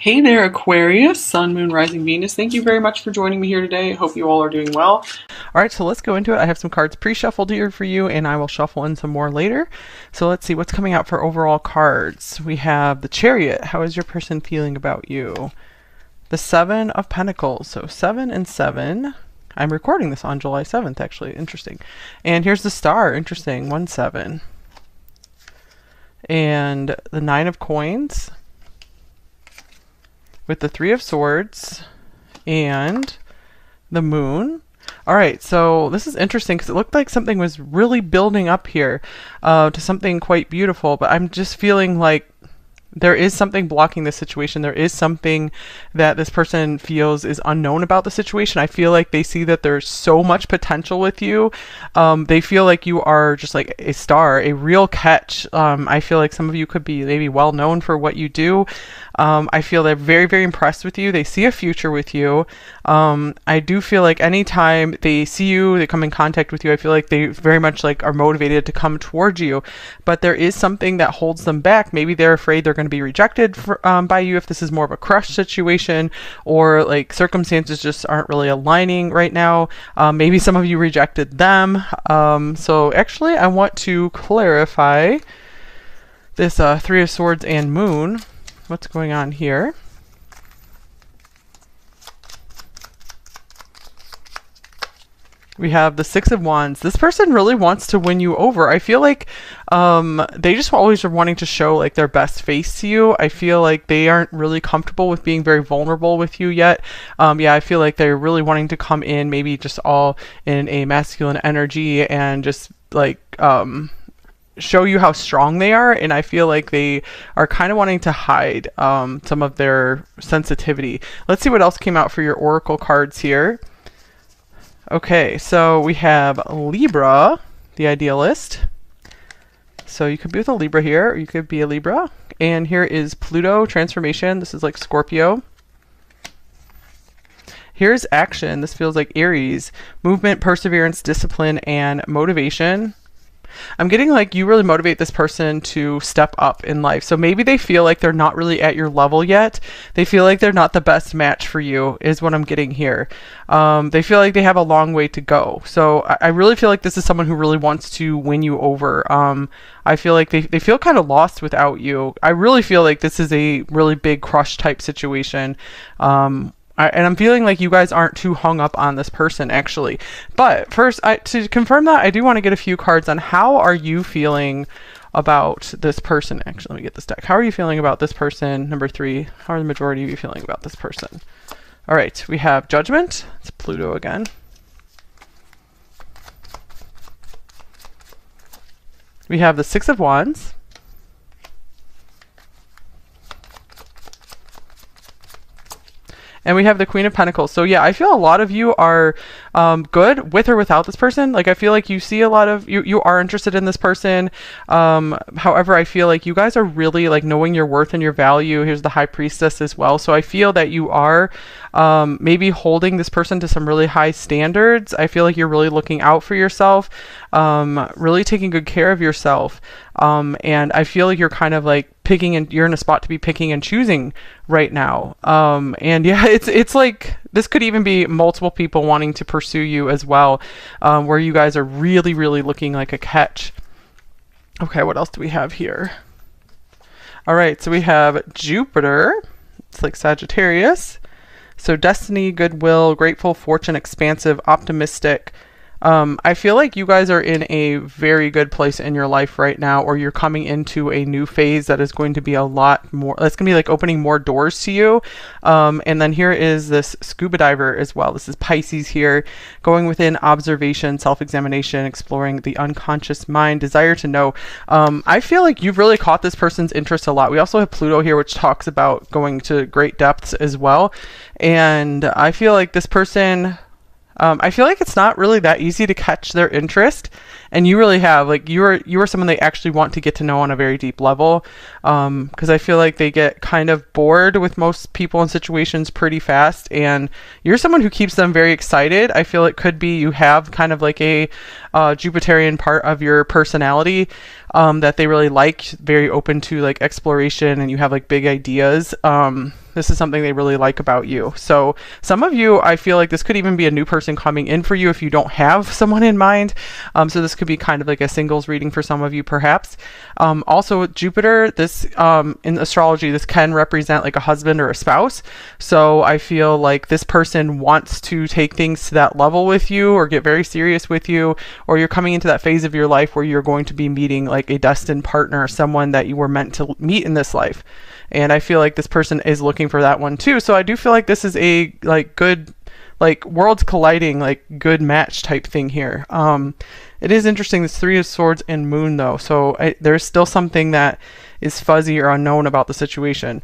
Hey there, Aquarius, Sun, Moon, Rising, Venus. Thank you very much for joining me here today. Hope you all are doing well. All right, so let's go into it. I have some cards pre-shuffled here for you, and I will shuffle in some more later. So let's see what's coming out for overall cards. We have the Chariot. How is your person feeling about you? The Seven of Pentacles. So 7 and 7. I'm recording this on July 7th, actually. Interesting. And here's the Star. Interesting. 1, 7. And the Nine of Coins, with the Three of Swords and the Moon. All right, so this is interesting because it looked like something was really building up here to something quite beautiful, but I'm just feeling like there is something blocking this situation. There is something that this person feels is unknown about the situation. I feel like they see that there's so much potential with you. They feel like you are just like a star, a real catch. I feel like some of you could be maybe well known for what you do. I feel they're very, very impressed with you. They see a future with you. I do feel like anytime they see you, they come in contact with you, I feel like they very much like are motivated to come towards you. But there is something that holds them back. Maybe they're afraid they're going to be rejected by you if this is more of a crush situation, or like circumstances just aren't really aligning right now. Maybe some of you rejected them. So actually, I want to clarify this Three of Swords and Moon. What's going on here? We have the Six of Wands. This person really wants to win you over. I feel like they just always are wanting to show like their best face to you. I feel like they aren't really comfortable with being very vulnerable with you yet. Yeah, I feel like they're really wanting to come in maybe just all in a masculine energy and just like show you how strong they are, and I feel like they are kind of wanting to hide some of their sensitivity. Let's see what else came out for your oracle cards here. Okay, so we have Libra, the idealist. So you could be with a Libra here, or you could be a Libra. And here is Pluto, transformation. This is like Scorpio. Here's action. This feels like Aries, movement, perseverance, discipline, and motivation. I'm getting like you really motivate this person to step up in life. So maybe they feel like they're not really at your level yet. They feel like they're not the best match for you is what I'm getting here. They feel like they have a long way to go. So I really feel like this is someone who really wants to win you over. I feel like they feel kind of lost without you. I really feel like this is a really big crush type situation. And I'm feeling like you guys aren't too hung up on this person, actually. But first, to confirm that, I do want to get a few cards on how are you feeling about this person. Actually, let me get this deck. How are you feeling about this person? Number 3. How are the majority of you feeling about this person? All right, we have Judgment. It's Pluto again. We have the Six of Wands. And we have the Queen of Pentacles. So yeah, I feel a lot of you are good with or without this person. Like I feel like you see a lot of you are interested in this person. However, I feel like you guys are really like knowing your worth and your value. Here's the High Priestess as well. So I feel that you are maybe holding this person to some really high standards. I feel like you're really looking out for yourself, really taking good care of yourself. And I feel like you're kind of like picking, and you're in a spot to be picking and choosing right now. And yeah, it's like this could even be multiple people wanting to pursue you as well, where you guys are really, really looking like a catch. Okay, what else do we have here? All right, so we have Jupiter. It's like Sagittarius. So destiny, goodwill, grateful, fortune, expansive, optimistic. I feel like you guys are in a very good place in your life right now, or you're coming into a new phase that is going to be a lot more, that's going to be like opening more doors to you. And then here is this scuba diver as well. This is Pisces here, going within, observation, self-examination, exploring the unconscious mind, desire to know. I feel like you've really caught this person's interest a lot. We also have Pluto here, which talks about going to great depths as well. And I feel like this person, I feel like it's not really that easy to catch their interest, and you really have, like, you are someone they actually want to get to know on a very deep level, because I feel like they get kind of bored with most people in situations pretty fast, and you're someone who keeps them very excited. I feel it could be you have kind of like a Jupiterian part of your personality that they really like, very open to like exploration, and you have like big ideas. This is something they really like about you. So some of you, I feel like this could even be a new person coming in for you if you don't have someone in mind. So this could be kind of like a singles reading for some of you, perhaps. Also with Jupiter, this in astrology, this can represent like a husband or a spouse. So I feel like this person wants to take things to that level with you or get very serious with you, or you're coming into that phase of your life where you're going to be meeting like a destined partner, someone that you were meant to meet in this life. And I feel like this person is looking for that one too. So I do feel like this is a like good, like worlds colliding, like good match type thing here. It is interesting, this Three of Swords and Moon though. So there's still something that is fuzzy or unknown about the situation.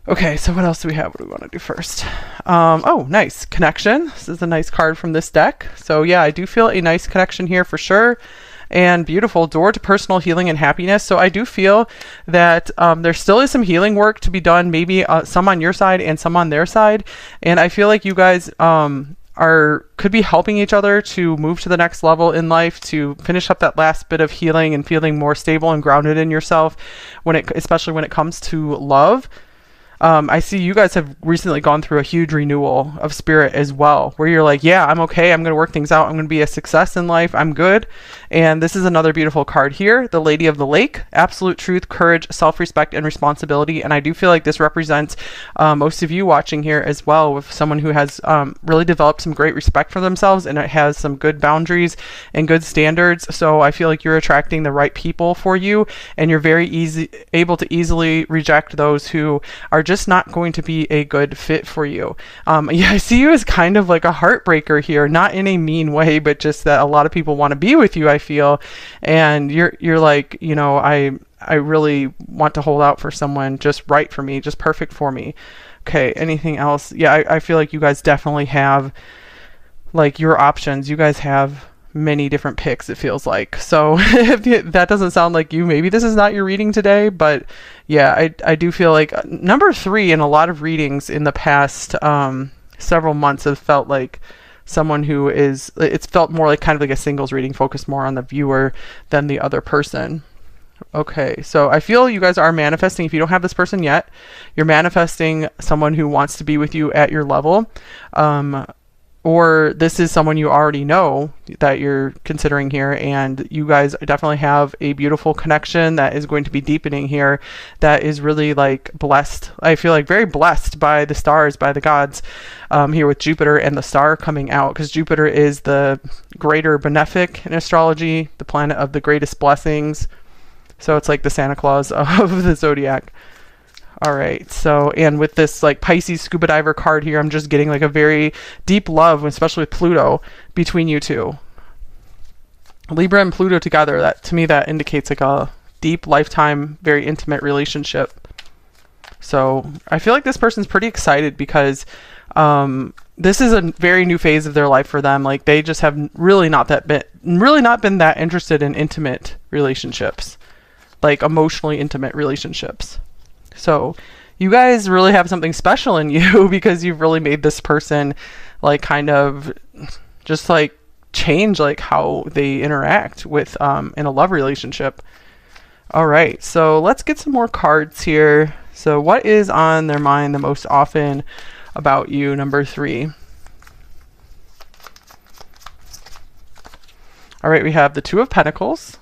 Okay, so what else do we have? What do we want to do first? Oh, nice. Connection. This is a nice card from this deck. So yeah, I do feel a nice connection here for sure. And beautiful door to personal healing and happiness. So I do feel that there still is some healing work to be done, maybe some on your side and some on their side. And I feel like you guys could be helping each other to move to the next level in life, to finish up that last bit of healing and feeling more stable and grounded in yourself, especially when it comes to love. I see you guys have recently gone through a huge renewal of spirit as well, where you're like, yeah, I'm okay. I'm going to work things out. I'm going to be a success in life. I'm good. And this is another beautiful card here. The Lady of the Lake, absolute truth, courage, self-respect, and responsibility. And I do feel like this represents most of you watching here as well, with someone who has really developed some great respect for themselves, and it has some good boundaries and good standards. So I feel like you're attracting the right people for you, and you're very able to easily reject those who are just not going to be a good fit for you. Yeah, I see you as kind of like a heartbreaker here, not in a mean way, but just that a lot of people want to be with you, I feel, and you're like, you know, I really want to hold out for someone just right for me, just perfect for me. Okay, anything else? Yeah, I feel like you guys definitely have like your options. You guys have many different picks, it feels like. So if that doesn't sound like you, maybe this is not your reading today. But yeah, I do feel like number 3 in a lot of readings in the past several months have felt like someone who is, it's felt more like kind of like a singles reading, focused more on the viewer than the other person. Okay, so I feel you guys are manifesting. If you don't have this person yet, you're manifesting someone who wants to be with you at your level. Or this is someone you already know that you're considering here, and you guys definitely have a beautiful connection that is going to be deepening here, that is really like blessed. I feel like very blessed by the stars, by the gods, here with Jupiter and the star coming out, because Jupiter is the greater benefic in astrology, the planet of the greatest blessings. So it's like the Santa Claus of the zodiac. All right, so, and with this like Pisces scuba diver card here, I'm just getting like a very deep love, especially with Pluto, between you two. Libra and Pluto together, that to me, that indicates like a deep, lifetime, very intimate relationship. So I feel like this person's pretty excited because this is a very new phase of their life for them. Like they just have really not been that interested in intimate relationships, like emotionally intimate relationships. So you guys really have something special in you because you've really made this person like kind of just like change like how they interact with in a love relationship. All right, so let's get some more cards here. So what is on their mind the most often about you, number 3? All right, we have the Two of Pentacles.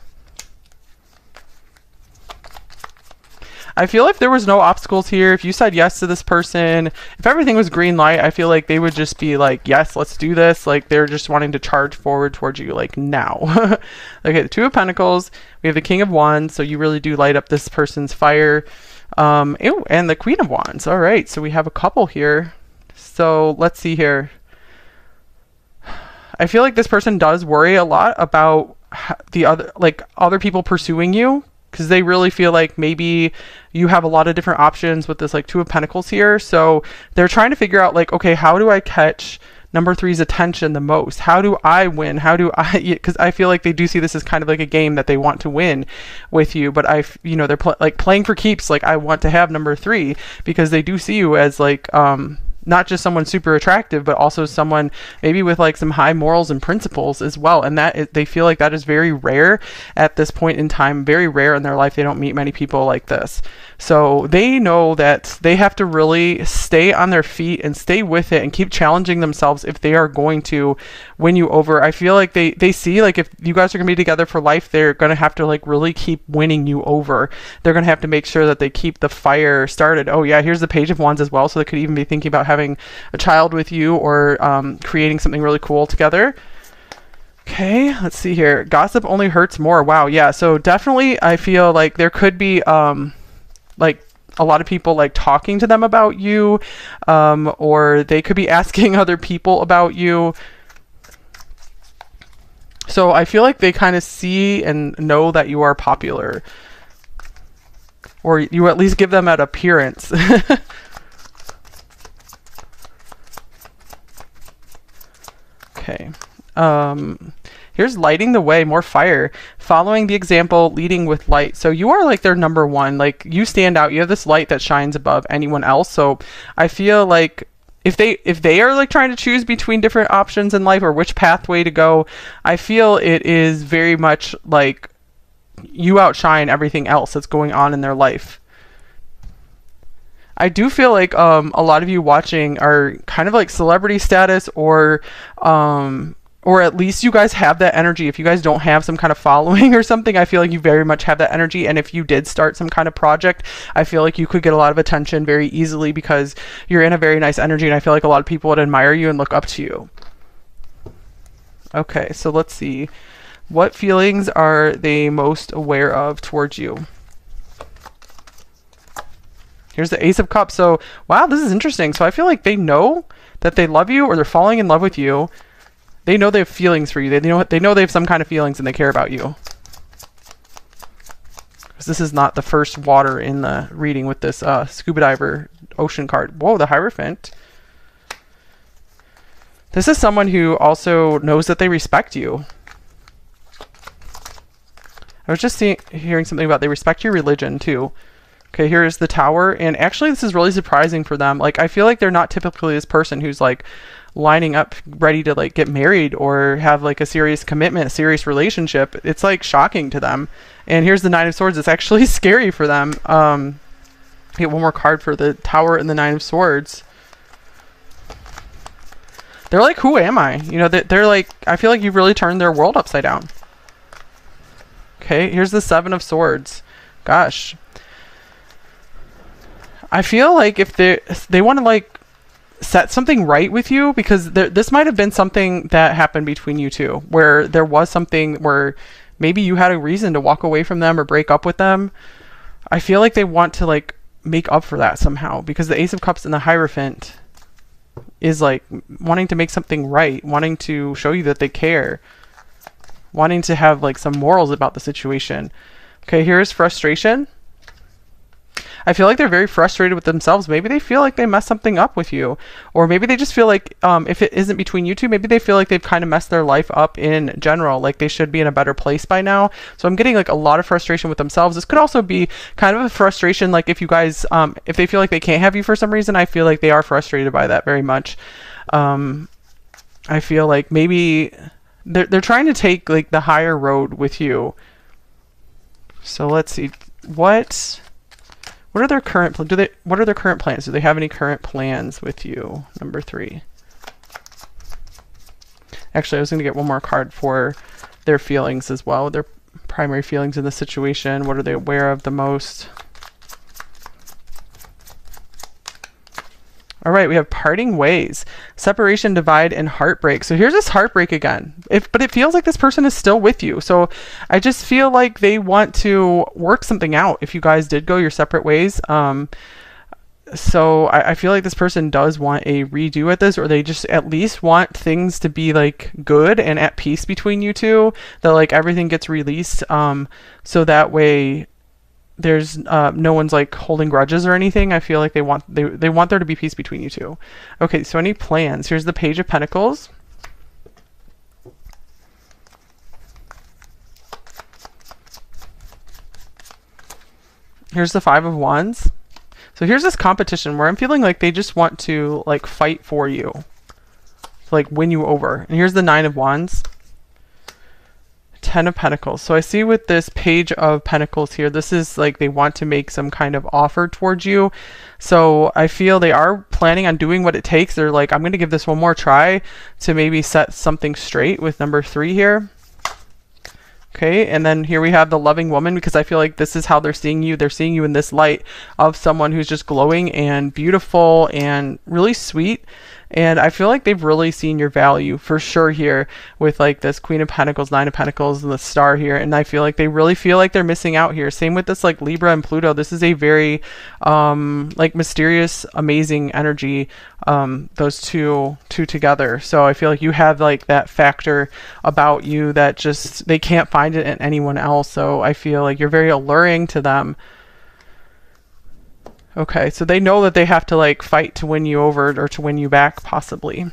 I feel if there was no obstacles here, if you said yes to this person, if everything was green light, I feel like they would just be like, yes, let's do this. Like they're just wanting to charge forward towards you like now. Okay, the Two of Pentacles. We have the King of Wands. So you really do light up this person's fire. Ew, and the Queen of Wands. All right, so we have a couple here. So let's see here. I feel like this person does worry a lot about the other people pursuing you, because they really feel like maybe you have a lot of different options with this like Two of Pentacles here. So they're trying to figure out like, okay, how do I catch number 3's attention the most? How do I win? How do I, because I feel like they do see this as kind of like a game that they want to win with you, but they're like playing for keeps. Like I want to have number 3 because they do see you as like, not just someone super attractive, but also someone maybe with like some high morals and principles as well. And they feel like that is very rare at this point in time, very rare in their life. They don't meet many people like this. So they know that they have to really stay on their feet and stay with it and keep challenging themselves if they are going to win you over. I feel like they see like if you guys are going to be together for life, they're going to have to like really keep winning you over. They're going to have to make sure that they keep the fire started. Oh yeah, here's the Page of Wands as well. So they could even be thinking about having a child with you or creating something really cool together. Okay, let's see here. Gossip only hurts more. Wow, yeah. So definitely I feel like there could be like a lot of people like talking to them about you, or they could be asking other people about you. So I feel like they kind of see and know that you are popular, or you at least give them that appearance. Okay. Here's lighting the way, more fire, following the example, leading with light. So you are like their number one, like you stand out. You have this light that shines above anyone else. So I feel like if they are like trying to choose between different options in life or which pathway to go, I feel it is very much like you outshine everything else that's going on in their life. I do feel like a lot of you watching are kind of like celebrity status, or at least you guys have that energy. If you guys don't have some kind of following or something, I feel like you very much have that energy. And if you did start some kind of project, I feel like you could get a lot of attention very easily because you're in a very nice energy. And I feel like a lot of people would admire you and look up to you. Okay, so let's see. What feelings are they most aware of towards you? Here's the Ace of Cups. So, wow, this is interesting. So I feel like they know that they love you, or they're falling in love with you. They know they have feelings for you. They know they have some kind of feelings and they care about you. Because this is not the first water in the reading with this scuba diver ocean card. Whoa, the Hierophant. This is someone who also knows that they respect you. I was just hearing something about they respect your religion too. Okay, here is the Tower, and actually this is really surprising for them. Like, I feel like they're not typically this person who's like lining up ready to like get married or have like a serious commitment, a serious relationship. It's like shocking to them. And here's the Nine of Swords. It's actually scary for them. Get one more card for the Tower and the Nine of Swords. They're like, who am I? You know, they're like, I feel like you've really turned their world upside down. Okay, here's the Seven of Swords. Gosh. I feel like if they want to like set something right with you, because this might have been something that happened between you two, where there was something where maybe you had a reason to walk away from them or break up with them. I feel like they want to like make up for that somehow, because the Ace of Cups and the Hierophant is like wanting to make something right, wanting to show you that they care, wanting to have like some morals about the situation. Okay, here's frustration. I feel like they're very frustrated with themselves. Maybe they feel like they messed something up with you, or maybe they just feel like if it isn't between you two, maybe they feel like they've kind of messed their life up in general, like they should be in a better place by now. So I'm getting like a lot of frustration with themselves. This could also be kind of a frustration, like if you guys if they feel like they can't have you for some reason. I feel like they are frustrated by that very much. I feel like maybe they're trying to take like the higher road with you. So let's see, what are their current what are their current plans? Do they have any current plans with you? Number 3. Actually, I was going to get one more card for their feelings as well. Their primary feelings in the situation. What are they aware of the most? All right, we have parting ways, separation, divide, and heartbreak. So here's this heartbreak again. But it feels like this person is still with you. So I just feel like they want to work something out if you guys did go your separate ways. So I feel like this person does want a redo at this, or they just at least want things to be like good and at peace between you two, that like everything gets released. So that way there's no one's like holding grudges or anything. I feel like they want there to be peace between you two. Okay, so any plans? Here's the Page of Pentacles. Here's the Five of Wands. So here's this competition where I'm feeling like they just want to like fight for you, to like win you over. And here's the 9 of Wands. 10 of Pentacles. So I see with this Page of Pentacles here, this is like they want to make some kind of offer towards you. So I feel they are planning on doing what it takes. They're like, I'm going to give this one more try to maybe set something straight with number 3 here. Okay, and then here we have the loving woman, because I feel like this is how they're seeing you. They're seeing you in this light of someone who's just glowing and beautiful and really sweet. And I feel like they've really seen your value for sure here with like this Queen of Pentacles, 9 of Pentacles, and the Star here. And I feel like they really feel like they're missing out here. Same with this like Libra and Pluto. This is a very like mysterious, amazing energy, those two together. So I feel like you have like that factor about you that just they can't find it in anyone else. So I feel like you're very alluring to them. Okay, so they know that they have to like fight to win you over or to win you back possibly.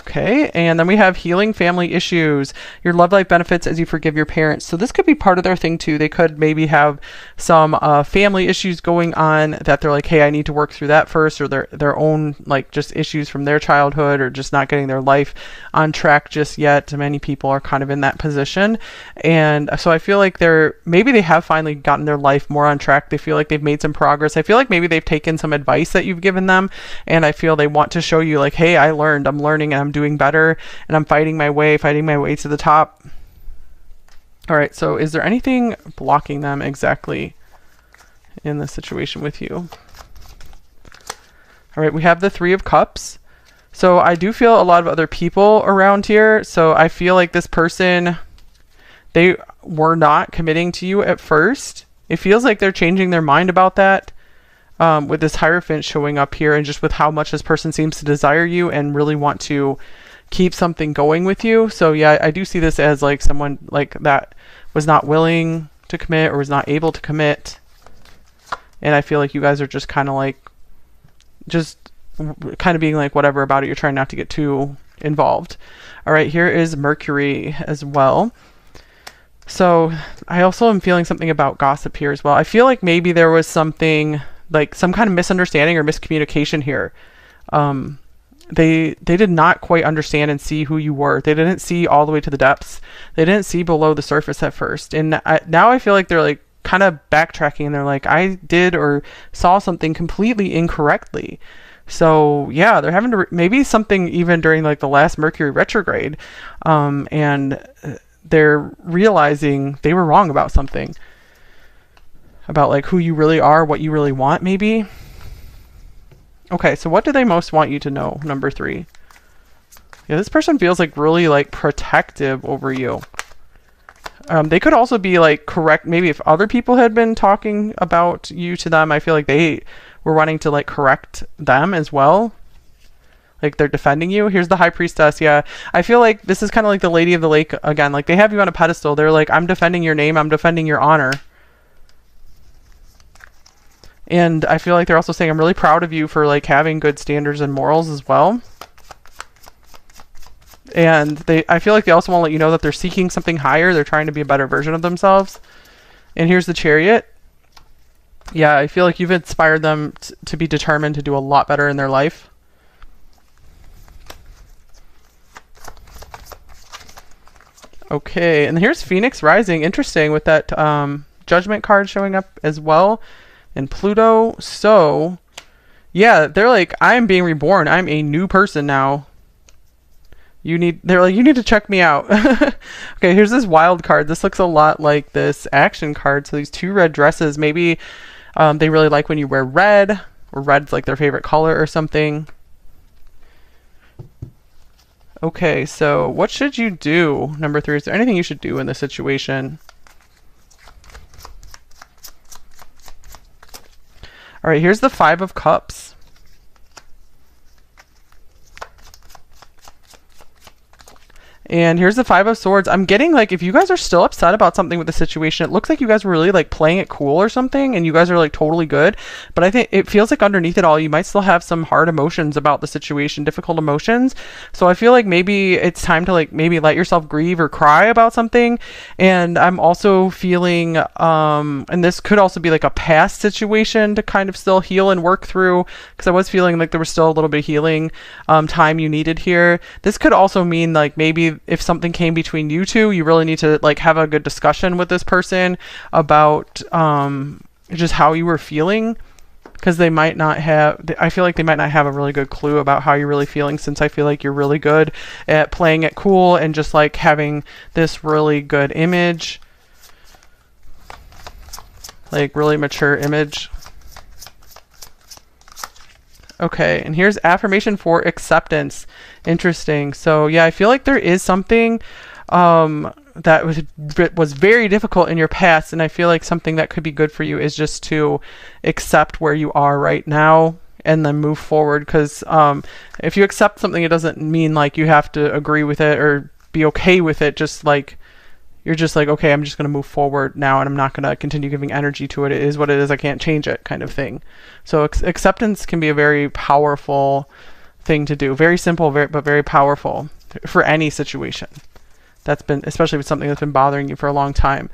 Okay, and then we have healing family issues. Your love life benefits as you forgive your parents. So this could be part of their thing too. They could maybe have some family issues going on that they're like, hey, I need to work through that first, or their own like just issues from their childhood, or just not getting their life on track just yet. Many people are kind of in that position. And so I feel like maybe they have finally gotten their life more on track. They feel like they've made some progress. I feel like maybe they've taken some advice that you've given them, and I feel they want to show you like, hey, I'm learning and I'm doing better, and I'm fighting my way to the top. All right, so is there anything blocking them exactly in this situation with you? All right, we have the 3 of Cups. So I do feel a lot of other people around here. So I feel like this person, they were not committing to you at first. It feels like they're changing their mind about that. With this Hierophant showing up here, and just with how much this person seems to desire you and really want to keep something going with you. So yeah, I do see this as like someone like that was not willing to commit or was not able to commit. And I feel like you guys are just kind of like, just kind of being like whatever about it. You're trying not to get too involved. All right, here is Mercury as well. So I also am feeling something about gossip here as well. I feel like maybe there was something like some kind of misunderstanding or miscommunication here. They did not quite understand and see who you were. They didn't see all the way to the depths. They didn't see below the surface at first. And now I feel like they're like kind of backtracking, and they're like, I did or saw something completely incorrectly. So yeah, they're having to maybe something even during like the last Mercury retrograde, and they're realizing they were wrong about something, about like who you really are, what you really want maybe. Okay, so what do they most want you to know? Number 3. Yeah, this person feels like really like protective over you. They could also be like correct. Maybe if other people had been talking about you to them, I feel like they were wanting to like correct them as well. Like they're defending you. Here's the High Priestess. Yeah, I feel like this is kind of like the Lady of the Lake again. Like they have you on a pedestal. They're like, I'm defending your name. I'm defending your honor. And I feel like they're also saying, I'm really proud of you for like having good standards and morals as well. And I feel like they also want to let you know that they're seeking something higher. They're trying to be a better version of themselves. And here's the Chariot. Yeah, I feel like you've inspired them to be determined to do a lot better in their life. Okay, and here's Phoenix Rising. Interesting with that Judgment card showing up as well. And Pluto. So yeah, they're like, I'm being reborn. I'm a new person now. They're like, you need to check me out. Okay, here's this Wild card. This looks a lot like this Action card. So these 2 red dresses, maybe they really like when you wear red, or red's like their favorite color or something. Okay, so what should you do? Number 3, is there anything you should do in this situation? All right, here's the 5 of Cups. And here's the Five of Swords. I'm getting like, if you guys are still upset about something with the situation, it looks like you guys were really like playing it cool or something, and you guys are like totally good. But I think it feels like underneath it all, you might still have some hard emotions about the situation, difficult emotions. So I feel like maybe it's time to like maybe let yourself grieve or cry about something. And I'm also feeling, and this could also be like a past situation to kind of still heal and work through, because I was feeling like there was still a little bit of healing time you needed here. This could also mean like maybe if something came between you two, you really need to like have a good discussion with this person about just how you were feeling, because they might not have, I feel like they might not have a really good clue about how you're really feeling, since I feel like you're really good at playing it cool and just like having this really good image, like really mature image. Okay, and here's affirmation for acceptance. Interesting. So yeah, I feel like there is something that was very difficult in your past, and I feel like something that could be good for you is just to accept where you are right now and then move forward. Because if you accept something, it doesn't mean like you have to agree with it or be okay with it. Just like you're just like, okay, I'm just going to move forward now, and I'm not going to continue giving energy to it. It is what it is. I can't change it, kind of thing. So acceptance can be a very powerful thing to do. Very simple, but very powerful for any situation. That's been, especially with something that's been bothering you for a long time.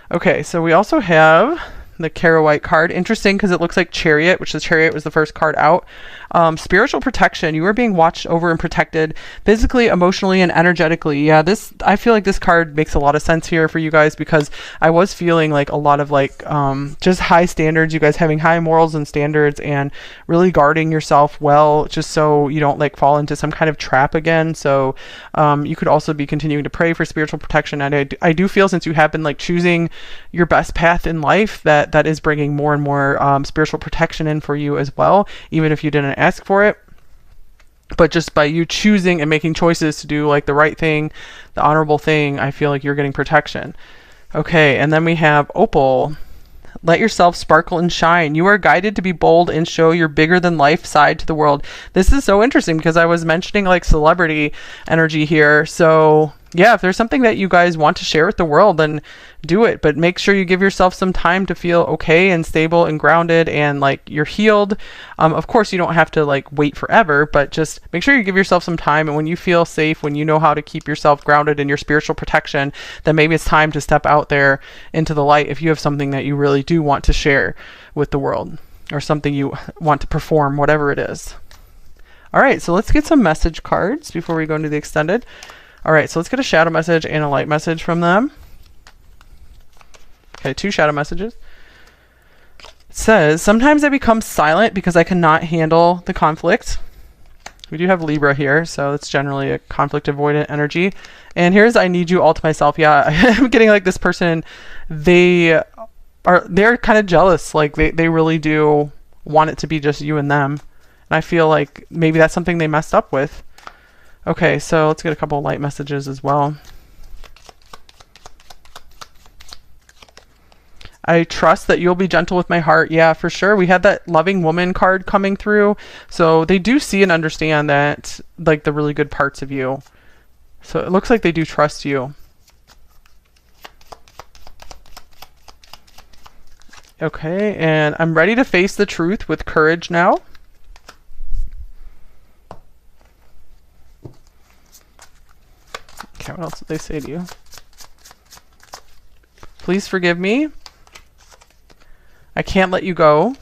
Okay, so we also have the Carol White card. Interesting, because it looks like Chariot, which the Chariot was the first card out. Spiritual protection. You are being watched over and protected physically, emotionally, and energetically. Yeah, I feel like this card makes a lot of sense here for you guys, because I was feeling like a lot of like just high standards, you guys having high morals and standards, and really guarding yourself well, just so you don't like fall into some kind of trap again. So you could also be continuing to pray for spiritual protection. And I do feel, since you have been like choosing your best path in life, that is bringing more and more spiritual protection in for you as well, even if you didn't ask for it. But just by you choosing and making choices to do like the right thing, the honorable thing, I feel like you're getting protection. Okay, and then we have Opal. Let yourself sparkle and shine. You are guided to be bold and show your bigger than life side to the world. This is so interesting, because I was mentioning like celebrity energy here. So yeah, if there's something that you guys want to share with the world, then do it. But make sure you give yourself some time to feel okay and stable and grounded, and like you're healed. Of course, you don't have to like wait forever, but just make sure you give yourself some time. And when you feel safe, when you know how to keep yourself grounded in your spiritual protection, then maybe it's time to step out there into the light if you have something that you really do want to share with the world, or something you want to perform, whatever it is. All right, so let's get some message cards before we go into the extended. All right, so let's get a shadow message and a light message from them. Okay, 2 shadow messages. It says, sometimes I become silent because I cannot handle the conflict. We do have Libra here, so it's generally a conflict avoidant energy. And here's, I need you all to myself. Yeah, I'm getting like this person, they're kind of jealous. Like they really do want it to be just you and them. And I feel like maybe that's something they messed up with. Okay, so let's get a couple of light messages as well. I trust that you'll be gentle with my heart. Yeah, for sure. We had that loving woman card coming through. So they do see and understand that, like, the really good parts of you. So it looks like they do trust you. Okay, and I'm ready to face the truth with courage now. Okay, what else did they say to you? Please forgive me. I can't let you go.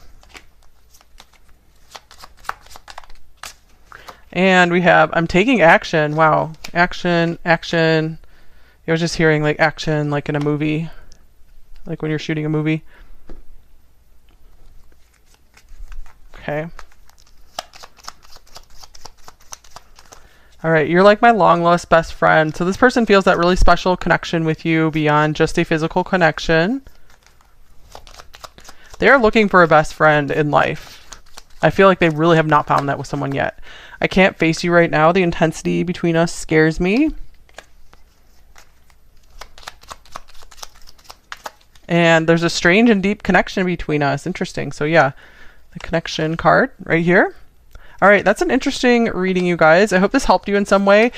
And we have, I'm taking action. Wow. Action, action. I was just hearing like action like in a movie. Like when you're shooting a movie. Okay. All right, you're like my long lost best friend. So this person feels that really special connection with you beyond just a physical connection. They're looking for a best friend in life. I feel like they really have not found that with someone yet. I can't face you right now. The intensity between us scares me. And there's a strange and deep connection between us. Interesting. So yeah, the connection card right here. All right, that's an interesting reading, you guys. I hope this helped you in some way.